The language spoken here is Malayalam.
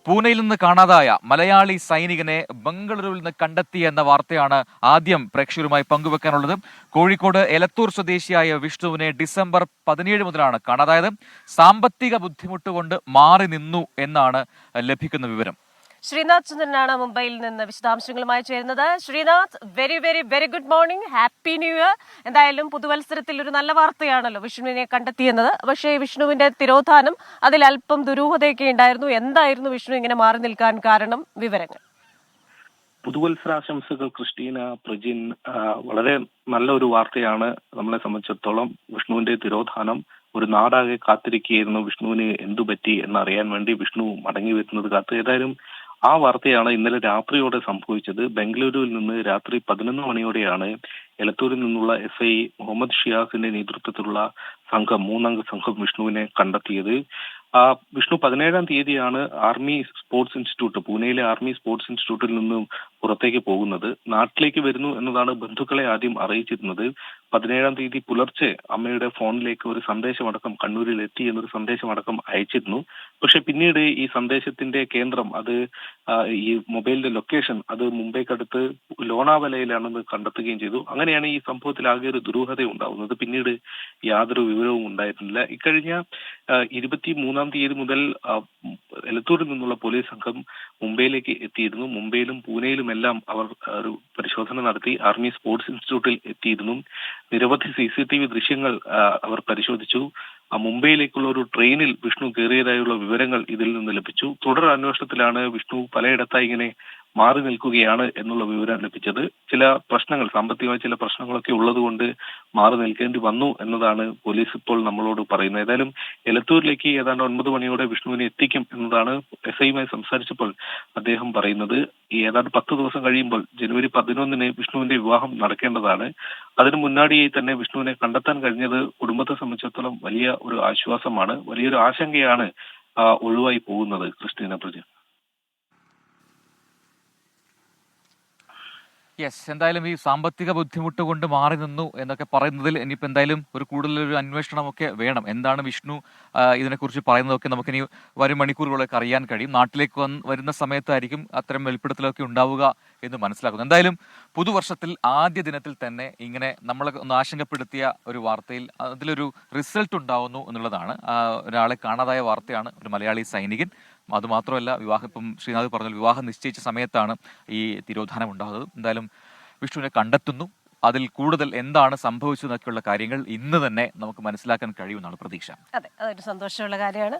പൂനെയിൽ നിന്ന് കാണാതായ മലയാളി സൈനികനെ ബംഗളൂരുവിൽ നിന്ന് കണ്ടെത്തി എന്ന വാർത്തയാണ് ആദ്യം പ്രേക്ഷകരുമായി പങ്കുവെക്കാനുള്ളത്. കോഴിക്കോട് എലത്തൂർ സ്വദേശിയായ വിഷ്ണുവിനെ ഡിസംബർ 17 മുതലാണ് കാണാതായത്. സാമ്പത്തിക ബുദ്ധിമുട്ട് കൊണ്ട് മാറി നിന്നു എന്നാണ് ലഭിക്കുന്ന വിവരം. ശ്രീനാഥ് ചന്ദ്രനാണ് മുംബൈയിൽ നിന്ന് വിശദാംശങ്ങളുമായി ചേരുന്നത്. Srinath, very very very good morning, happy new year. എന്തായാലും പുതുവത്സരത്തിൽ ഒരു നല്ല വാർത്തയാണല്ലോ വിഷ്ണുവിനെ കണ്ടെത്തിയെന്നത്. പക്ഷേ വിഷ്ണുവിന്റെ തിരോധാനം അതിൽ അല്പം ദുരൂഹതയൊക്കെ ഉണ്ടായിരുന്നു. എന്തായിരുന്നു വിഷ്ണു ഇങ്ങനെ മാറി നിൽക്കാൻ കാരണം? വിവരങ്ങൾ. പുതുവത്സരാശംസകൾ ക്രിസ്റ്റീന, പ്രജിൻ. വളരെ നല്ല ഒരു വാർത്തയാണ് നമ്മളെ സംബന്ധിച്ചിടത്തോളം. വിഷ്ണുവിന്റെ തിരോധാനം ഒരു നാടാകെ കാത്തിരിക്കുകയായിരുന്നു. വിഷ്ണുവിന് എന്തുപറ്റി എന്നറിയാൻ വേണ്ടി വിഷ്ണു മടങ്ങി വരുന്നത് കാത്ത്. ഏതായാലും ആ വാർത്തയാണ് ഇന്നലെ രാത്രിയോടെ സംഭവിച്ചത്. ബംഗളൂരുവിൽ നിന്ന് രാത്രി 11 മണിയോടെയാണ് എലത്തൂരിൽ നിന്നുള്ള SI മുഹമ്മദ് ഷിയാസിന്റെ നേതൃത്വത്തിലുള്ള മൂന്നംഗ സംഘം വിഷ്ണുവിനെ കണ്ടെത്തിയത്. വിഷ്ണു 17-ാം തീയതിയാണ് ആർമി സ്പോർട്സ് ഇൻസ്റ്റിറ്റ്യൂട്ട്, പൂനെയിലെ ആർമി സ്പോർട്സ് ഇൻസ്റ്റിറ്റ്യൂട്ടിൽ നിന്നും പുറത്തേക്ക് പോകുന്നത്. നാട്ടിലേക്ക് വരുന്നു എന്നതാണ് ബന്ധുക്കളെ ആദ്യം അറിയിച്ചിരുന്നത്. 17-ാം തീയതി പുലർച്ചെ അമ്മയുടെ ഫോണിലേക്ക് ഒരു സന്ദേശമടക്കം കണ്ണൂരിൽ എത്തി എന്നൊരു സന്ദേശമടക്കം അയച്ചിരുന്നു. പക്ഷെ പിന്നീട് ഈ സന്ദേശത്തിന്റെ കേന്ദ്രം, അത് ഈ മൊബൈലിന്റെ ലൊക്കേഷൻ, അത് മുംബൈക്കടുത്ത് ലോണാവലയിലാണെന്ന് കണ്ടെത്തുകയും ചെയ്തു. അങ്ങനെയാണ് ഈ സംഭവത്തിൽ ആകെ ഒരു ദുരൂഹത ഉണ്ടാവുന്നത്. പിന്നീട് യാതൊരു വിവരവും ഉണ്ടായിരുന്നില്ല. ഇക്കഴിഞ്ഞ 23-ാം തീയതി മുതൽ എലത്തൂരിൽ നിന്നുള്ള പോലീസ് സംഘം മുംബൈയിലേക്ക് എത്തിയിരുന്നു. മുംബൈയിലും പൂനെയിലുമെല്ലാം അവർ ഒരു പരിശോധന നടത്തി. ആർമി സ്പോർട്സ് ഇൻസ്റ്റിറ്റ്യൂട്ടിൽ എത്തിയിരുന്നു. നിരവധി CCTV ദൃശ്യങ്ങൾ അവർ പരിശോധിച്ചു. മുംബൈയിലേക്കുള്ള ഒരു ട്രെയിനിൽ വിഷ്ണു കയറിയതായുള്ള വിവരങ്ങൾ ഇതിൽ നിന്ന് ലഭിച്ചു. തുടർ അന്വേഷണത്തിലാണ് വിഷ്ണു പലയിടത്തായി ഇങ്ങനെ മാറി നിൽക്കുകയാണ് എന്നുള്ള വിവരം ലഭിച്ചത്. ചില പ്രശ്നങ്ങൾ, സാമ്പത്തികമായ ചില പ്രശ്നങ്ങളൊക്കെ ഉള്ളതുകൊണ്ട് മാറി നിൽക്കേണ്ടി വന്നു എന്നതാണ് പോലീസ് ഇപ്പോൾ നമ്മളോട് പറയുന്നത്. ഏതായാലും എലത്തൂരിലേക്ക് ഏതാണ്ട് 9 മണിയോടെ വിഷ്ണുവിനെ എത്തിക്കും എന്നതാണ് SIയുമായി സംസാരിച്ചപ്പോൾ അദ്ദേഹം പറയുന്നത്. ഈ ഏതാണ്ട് 10 ദിവസം കഴിയുമ്പോൾ ജനുവരി 11-ന് വിഷ്ണുവിന്റെ വിവാഹം നടക്കേണ്ടതാണ്. അതിന് മുന്നാടിയായി തന്നെ വിഷ്ണുവിനെ കണ്ടെത്താൻ കഴിഞ്ഞത് കുടുംബത്തെ സംബന്ധിച്ചിടത്തോളം വലിയ ഒരു ആശ്വാസമാണ്, വലിയൊരു ആശങ്കയാണ് ഒഴിവായി പോകുന്നത്. ക്രിസ്റ്റീന, പ്രജ. എന്തായാലും ഈ സാമ്പത്തിക ബുദ്ധിമുട്ട് കൊണ്ട് മാറി നിന്നു എന്നൊക്കെ പറയുന്നതിൽ ഇനിയിപ്പോൾ എന്തായാലും ഒരു കൂടുതലൊരു അന്വേഷണമൊക്കെ വേണം. എന്താണ് വിഷ്ണു ഇതിനെക്കുറിച്ച് പറയുന്നതൊക്കെ നമുക്കിനി വരും മണിക്കൂറുകളൊക്കെ അറിയാൻ കഴിയും. നാട്ടിലേക്ക് വരുന്ന സമയത്തായിരിക്കും അത്തരം വെളിപ്പെടുത്തലൊക്കെ ഉണ്ടാവുക എന്ന് മനസ്സിലാക്കുന്നു. എന്തായാലും പുതുവർഷത്തിൽ ആദ്യ ദിനത്തിൽ തന്നെ ഇങ്ങനെ നമ്മളെ ഒന്ന് ആശങ്കപ്പെടുത്തിയ ഒരു വാർത്തയിൽ അതിലൊരു റിസൾട്ട് ഉണ്ടാവുന്നു എന്നുള്ളതാണ്. ഒരാളെ കാണാതായ വാർത്തയാണ്, ഒരു മലയാളി സൈനികൻ. അതുമാത്രമല്ല, ഇപ്പം ശ്രീനാഥ് പറഞ്ഞ വിവാഹം നിശ്ചയിച്ച സമയത്താണ് ഈ തിരോധാനം ഉണ്ടാകുന്നത്. എന്തായാലും വിഷ്ണുവിനെ കണ്ടെത്തുന്നു. അതിൽ കൂടുതൽ എന്താണ് സംഭവിച്ചതെന്നൊക്കെയുള്ള കാര്യങ്ങൾ ഇന്ന് തന്നെ നമുക്ക് മനസ്സിലാക്കാൻ കഴിയുമെന്നാണ് പ്രതീക്ഷ. അതെ, അതൊരു സന്തോഷമുള്ള കാര്യമാണ്.